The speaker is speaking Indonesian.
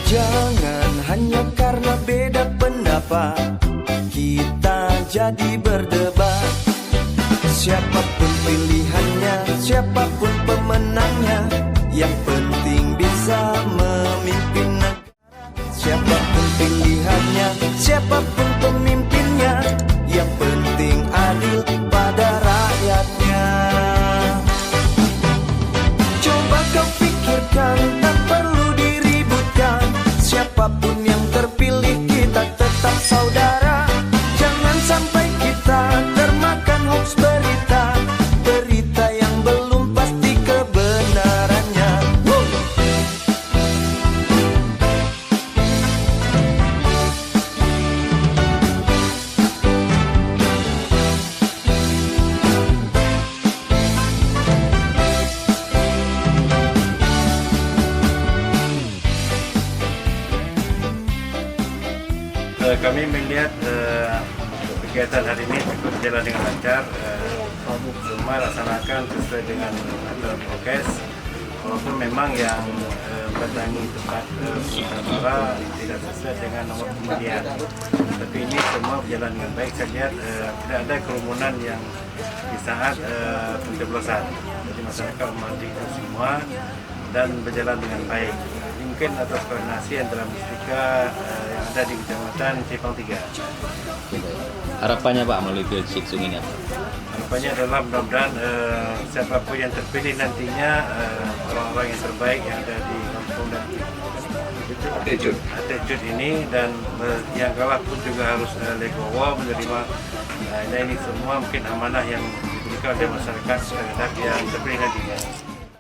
Jangan hanya karena beda pendapat kita jadi berdebat. Siapapun pilihannya, siapapun pemenangnya, yang penting bisa memimpin negara. Siapapun pilihannya, siapapun pemimpinnya, yang penting adil pada rakyatnya. Coba kau pikirkan, tak perlu diributkan. Siapapun yang terpilih, kita tetap saudara. Jangan sampai kita termakan hoax berita, berita yang belum pasti kebenarannya. Kami melihat kegiatan hari ini cukup berjalan dengan lancar. Semua laksanakan sesuai dengan aturan prokes. Walaupun memang yang mendatangi tempat musyawarah tidak sesuai dengan nomor kemudian. Tapi ini semua berjalan dengan baik. Saya lihat tidak ada kerumunan yang di saat pencoblosan. Jadi masyarakat mematuhi itu semua dan berjalan dengan baik. Mungkin atas koordinasi antara Mustika yang ada di Kecamatan Cipang 3. Harapannya Pak melalui Pilsik ini apa? Harapannya adalah mudah-mudahan siapapun yang terpilih nantinya orang-orang yang terbaik yang ada di kampung dan attitude ini, dan yang kalah pun juga harus legowo menerima. Ini semua mungkin amanah yang diberikan oleh masyarakat terhadap yang terpilih nantinya.